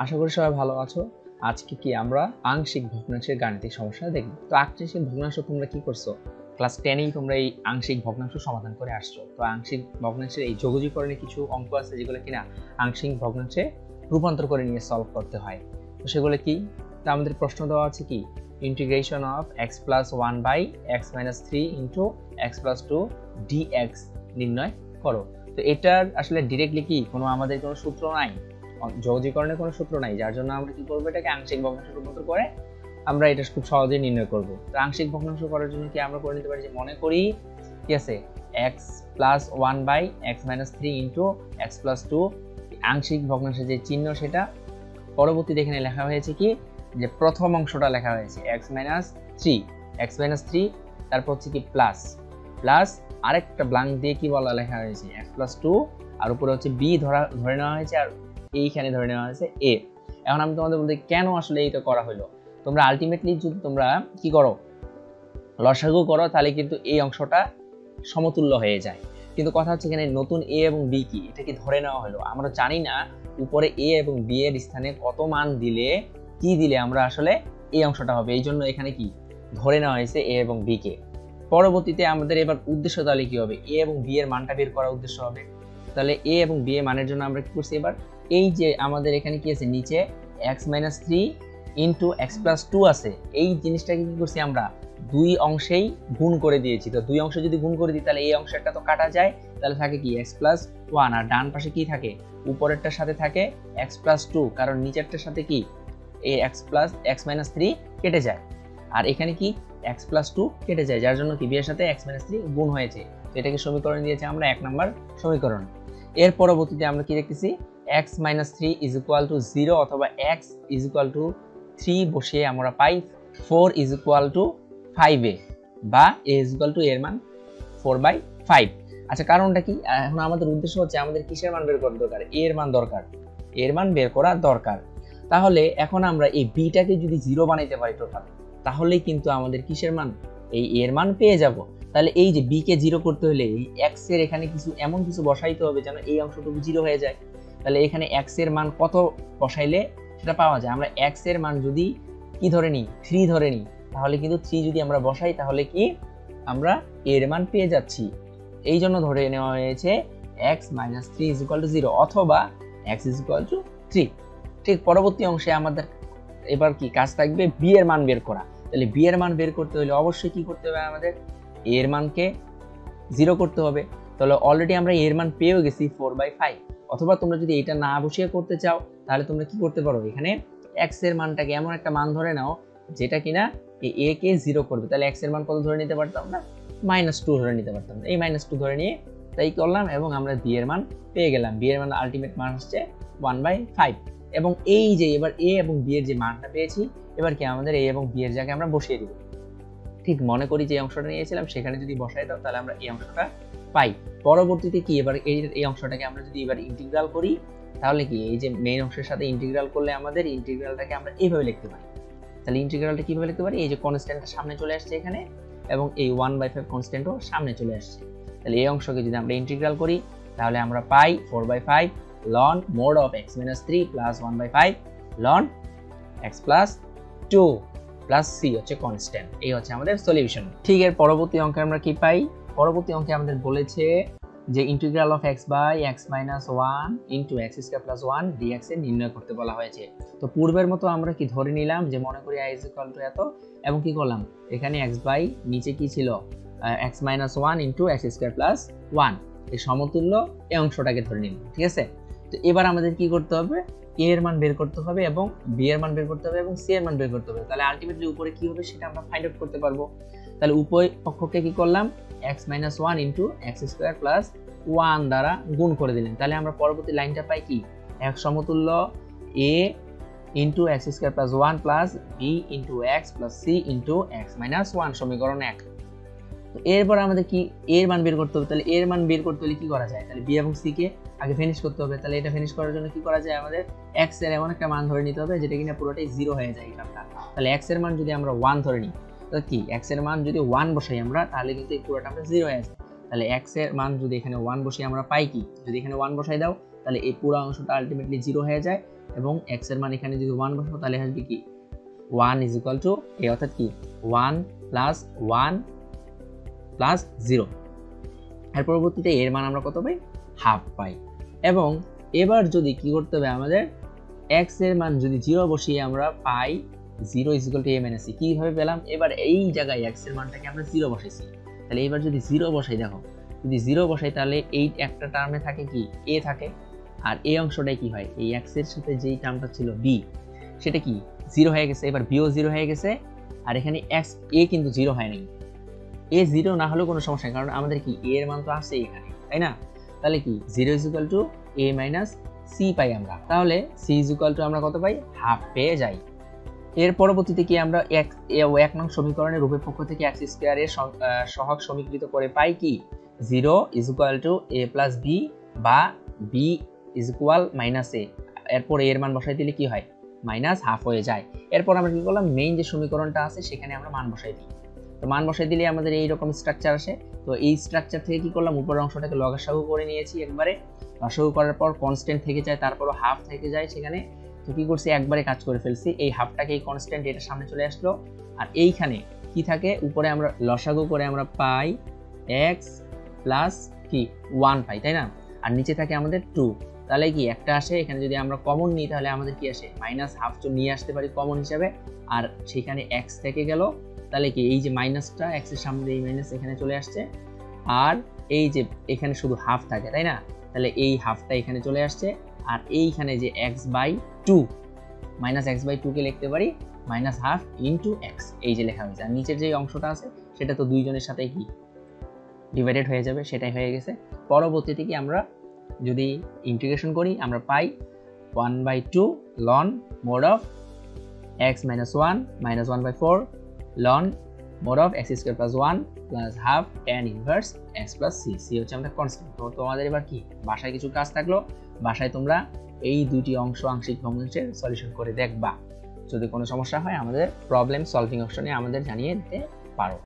আশা করি সবাই ভালো আছো। আজকে কি আমরা আংশিক ভগ্নাংশের গাণিতিক সমস্যা দেখব। তো আংশিক ভগ্নাংশ তোমরা কি করছো, ক্লাস 10 তোমরা এই আংশিক ভগ্নাংশ সমাধান করে আসছো। তো আংশিক ভগ্নাংশের এই যোগজীকরণে কিছু অঙ্ক আছে যেগুলো কিনা আংশিক ভগ্নাংশে রূপান্তর করে নিয়ে সলভ করতে হয়। তো সেগুলো কি, তো আমাদের প্রশ্ন দেওয়া আছে কি, integration of x plus 1 by x minus 3 into x plus 2 dx নির্ণয় করো। তো এটার আসলে ডিরেক্টলি কি আমাদের কোনো সূত্র নাই, যোগজীকরণের কোনো সূত্র নাই, যার জন্য আমরা কি করব, এটাকে আংশিক ভগ্নাংশে রূপান্তর করে আমরা এটা খুব সহজেই নির্ণয় করব। তো আংশিক ভগ্নাংশ করার জন্য কি আমরা করে নিতে পারি, যে মনে করি কি আছে x plus 1 by x minus 3 into x plus 2 আংশিক ভগ্নাংশের যে চিহ্ন সেটা পরবর্তীতে এখানে লেখা হয়েছে কি, যে প্রথম অংশটা লেখা হয়েছে x মাইনাস 3 তারপর হচ্ছে কি প্লাস প্লাস আরেকটা ব্ল্যাঙ্ক দিয়ে কি বলা লেখা হয়েছে x প্লাস 2 আর উপরে হচ্ছে b ধরে নেওয়া হয়েছে আর এইখানে ধরে নেওয়া হয়েছে a। এখন আমি তোমাদের বলতে কেন আসলে এইটা করা হলো, তোমরা আলটিমেটলি যদি তোমরা কি করো লসাগু করো তাহলে কিন্তু এই অংশটা সমতুল্য হয়ে যায়। কিন্তু কথা হচ্ছে এখানে নতুন a এবং b কি এটা কি ধরে নেওয়া হলো, আমরা জানি না উপরে a এবং b এর স্থানে কত মান দিলে কি দিলে আমরা আসলে এই অংশটা হবে, এই জন্য এখানে কি ধরে নেওয়া হয়েছে a এবং b কে। পরবর্তীতে আমাদের এবার উদ্দেশ্য তাহলে কি হবে, a এবং b এর মানটা বের করার উদ্দেশ্য হবে। তাহলে a এবং b এর মানের জন্য আমরা কি করছি, এবার এই যে আমাদের এখানে কি আছে নিচে x minus 3 into x plus 2 আছে, এই জিনিসটাকে কি করছি আমরা দুই অংশেই গুণ করে দিয়েছি। তো দুই অংশ যদি গুণ করে দিই তাহলে এই অংশটা তো কাটা যায়, তাহলে থাকে কি x প্লাস 1 আর ডান পাশে কি থাকে উপরেরটার সাথে থাকে x প্লাস 2, কারণ নিচেরটার সাথে কি এই x মাইনাস 3 কেটে যায় আর এখানে কি x প্লাস 2 কেটে যায়, যার জন্য কি b এর সাথে x মাইনাস 3 গুণ হয়েছে। তো এটাকে সমীকরণ দিয়েছে আমরা 1 নম্বর সমীকরণ। এর পরবর্তীতে আমরা কি দেখতেছি x minus 3 is equal to 0 অথবা x ইজ ইকুয়াল টু 3 বসিয়ে আমরা পাই 4 ইজ ইকুয়াল টু 5a বা a ইজ ইকুয়াল টু এর মান 4/5। আচ্ছা কারণটা কি, এখন আমাদের উদ্দেশ্য হচ্ছে আমাদের কিসের মান বের করা দরকার, এর মান দরকার, এর মান বের করা দরকার। তাহলে এখন আমরা এই b-টাকে যদি 0 বানাইতে পারি টোটাল, তাহলেই কিন্তু আমাদের কিসের মান এই এর মান পেয়ে যাব। তাহলে এই যে b কে 0 করতে হলে এই x এর এখানে কিছু এমন কিছু বসাইতে হবে যেন এই অংশটুকু 0 হয়ে যায়। তাহলে এখানে x এর মান কত বসাইলে সেটা পাওয়া যায়, আমরা x এর মান যদি কি ধরে নিই 3 ধরে নিই, তাহলে কিন্তু 3 যদি আমরা বসাই তাহলে কি আমরা এর মান পেয়ে যাচ্ছি। এই জন্য ধরে নেওয়া হয়েছে x minus 3 is equal to 0 অথবা x ইজ ইকুয়াল টু 3। ঠিক পরবর্তী অংশে আমাদের এবার কি কাজ থাকবে b এর মান বের করা। তাহলে b এর মান বের করতে হলে অবশ্যই কি করতে হবে, আমাদের a এর মানকে 0 করতে হবে। তাহলে অলরেডি আমরা এর মান পেয়ে গেছি 4/5, অথবা তোমরা যদি এটা না বসিয়ে করতে চাও তাহলে তোমরা কি করতে পারো, এখানে x এর মানটাকে এমন একটা মান ধরে নাও যেটা কিনা এই a কে 0 করবে। তাহলে x এর মান কত ধরে নিতে পারতাম না, -2 ধরে নিতে পারতাম। এই -2 ধরে নিয়ে তাই করলাম এবং আমরা b এর মান পেয়ে গেলাম। b এর মান আলটিমেট মান হচ্ছে 1/5। এবং এই যে এবার a এবং b এর যে মানটা পেয়েছি, এবার কি আমাদের a এবং b এর জায়গায় আমরা বসিয়ে দিব। ঠিক মনে করি যে অংশটা নিয়েছিলাম সেখানে যদি বসাই দাও তাহলে আমরা এই অংশটা পাই। পরবর্তীতে কি এবার এই অংশটাকে আমরা যদি এবার ইন্টিগ্রাল করি তাহলে কি এই যে মেইন অংশের সাথে ইন্টিগ্রাল করলে আমাদের ইন্টিগ্রালটাকে আমরা এইভাবে লিখতে পারি। তাহলে ইন্টিগ্রালটা কিভাবে লিখতে পারি, এই যে কনস্ট্যান্টটা সামনে চলে আসছে এখানে এবং এই 1/5 কনস্ট্যান্টও সামনে চলে আসছে। তাহলে এই অংশকে যদি আমরা ইন্টিগ্রাল করি তাহলে আমরা পাই 4/5 ln mod of x minus 3 plus 1/5 ln x plus 2 plus c হচ্ছে কনস্ট্যান্ট। এই হচ্ছে আমাদের সলিউশন। ঠিক এর পরবর্তী অঙ্কে আমরা কি পাই, পরবর্তী অঙ্কে আমাদের বলেছে যে integral of x by x minus 1 into x square plus 1 dx এর নির্ণয় করতে বলা হয়েছে। তো পূর্বের মতো আমরা কি ধরে নিলাম যে মনে করি i ইজ ইকুয়াল টু এত এবং কি করলাম এখানে x বাই নিচে কি ছিল x minus 1 into x square plus 1, এই সমতুল্য এই অংশটাকে ধরে নিলাম। ঠিক আছে, তো এবার আমাদের কি করতে হবে, a এর মান বের করতে হবে এবং b এর মান বের করতে হবে এবং c এর মান বের করতে হবে। তাহলে আলটিমেটলি উপরে কি হবে সেটা আমরা ফাইন্ড আউট করতে পারবো। তাহলে উভয় পক্ষকে কি করলাম x minus 1 into x square plus 1 দ্বারা গুণ করে দিলেন। তাহলে আমরা পরবর্তী লাইনটা পাই কি x সমতুল্য a into x square plus 1 plus b into x plus c into x minus 1 সমীকরণ 1। তো এরপর আমাদের কি এর মান বের করতে হবে। তাহলে এর মান বের করতে হলে কি করা যায়, তাহলে b এবং c কে আগে ফিনিশ করতে হবে। তাহলে এটা ফিনিশ করার জন্য কি করা যায়, আমাদের x এর এমন একটা মান ধরে নিতে হবে যেটা কিনা পুরোটাই 0 হয়ে যায় এখানটা। তাহলে x এর মান যদি আমরা 1 ধরে নিই, তাহলে কি x এর মান যদি 1 বসাই আমরা তাহলে কিন্তু এই পুরোটা আমরা 0 হয়ে যায়। তাহলে x এর মান যদি এখানে 1 বসাই আমরা পাই কি, যদি এখানে 1 বসাই দাও তাহলে এই পুরো অংশটা আলটিমেটলি 0 হয়ে যায় এবং x এর মান এখানে যদি 1 বসাবো তাহলে আসবে কি 1 ইজ ইকুয়াল টু a, অর্থাৎ কি 1 প্লাস 1 প্লাস 0। এর পরবর্তীতে এর মান আমরা কত পাই, হাফ পাই। এবং এবার যদি কি করতে হবে আমাদের, x এর মান যদি 0 বসিয়ে আমরা পাই 0 is equal to a minus c। কিভাবে পেলাম, এবার এই জায়গায় x এর মানটাকে আমরা 0 বসাইছি, তাহলে এবার যদি 0 বসাই, দেখো যদি 0 বসাই তাহলে এই একটা টার্মে থাকে কি a থাকে, আর এই অংশটাই কি হয়, এই x এর সাথে যেই টার্মটা ছিল b সেটা কি 0 হয়ে গেছে, এবার b ও 0 হয়ে গেছে। আর এখানে a কিন্তু 0 হয় নাই, a 0 না হলেও কোনো সমস্যা নেই, কারণ আমাদের কি a এর মান তো আছে এখানে, তাই না? তাহলে কি 0 is equal to a minus c পাই আমরা, তাহলে c ইজ ইকুয়াল টু আমরা কত পাই, হাফ পেয়ে যাই। এর পরবর্তীতে কি আমরা এক নং সমীকরণের রূপের পক্ষ থেকে x স্কয়ার এর সহগ সমীকৃত করে পাই কি 0 is equal to a plus b বা b is equal minus a। এরপর এর মান বসাই দিলে কি হয়, মাইনাস হাফ হয়ে যায়। এরপর আমরা কি করলাম, মেইন যে সমীকরণটা আছে সেখানে আমরা মান বসাই দিই। তো মান বসাই দিলে আমাদের এইরকম স্ট্রাকচার আসে। তো এই স্ট্রাকচার থেকে কি করলাম, উপরের অংশটাকে লসাগু করে নিয়েছি একবারে। লসাগু করার পর কনস্ট্যান্ট থেকে যায়, তারপরও হাফ থেকে যায় সেখানে। তো কি করছি, একবারে কাজ করে ফেলছি। এই হাফটাকে এই কনস্ট্যান্ট এটা সামনে চলে আসলো, আর এইখানে কি থাকে, উপরে আমরা লসাগু করে আমরা পাই x প্লাস কি 1 পাই, তাই না? আর নিচে থাকে আমাদের 2, তাহলে কি একটা আসে, এখানে যদি আমরা কমন নিই তাহলে আমাদের কি আসে, মাইনাস হাফ নিয়ে আসতে পারি কমন হিসাবে, আর সেখানে x থেকে গেল, তাহলে কি এই যে মাইনাসটা x এর সামনে এই মাইনাস এখানে চলে আসছে, আর এই যে এখানে শুধু হাফ থাকে, তাই না? তাহলে এই হাফটা এখানে চলে আসছে, আর এইখানে যে x/2 মাইনাস x/2 কে লিখতে পারি মাইনাস হাফ ইন্টু x, এই যে লেখা হয়েছে। আর নিচের যে অংশটা আছে সেটা তো দুইজনের সাথে কি ডিভাইডেড হয়ে যাবে, সেটাই হয়ে গেছে। পরবর্তীতে কি আমরা যদি ইন্টিগ্রেশন করি আমরা পাই 1/2 ln mod of x minus 1 minus 1/4 ln mod of x square plus 1 plus half tan inverse x plus c। c হচ্ছে আমাদের কনস্ট্যান্ট। তো তোমাদের এবার কি বাসায় কিছু কাজ থাকলো, বাসায় তোমরা এই দুটি অংশ আংশিক ভগ্নাংশের সলিউশন করে দেখবা। যদি কোনো সমস্যা হয় আমাদের প্রবলেম সলভিং অপশনে আমাদের জানিয়ে দিতে পারো।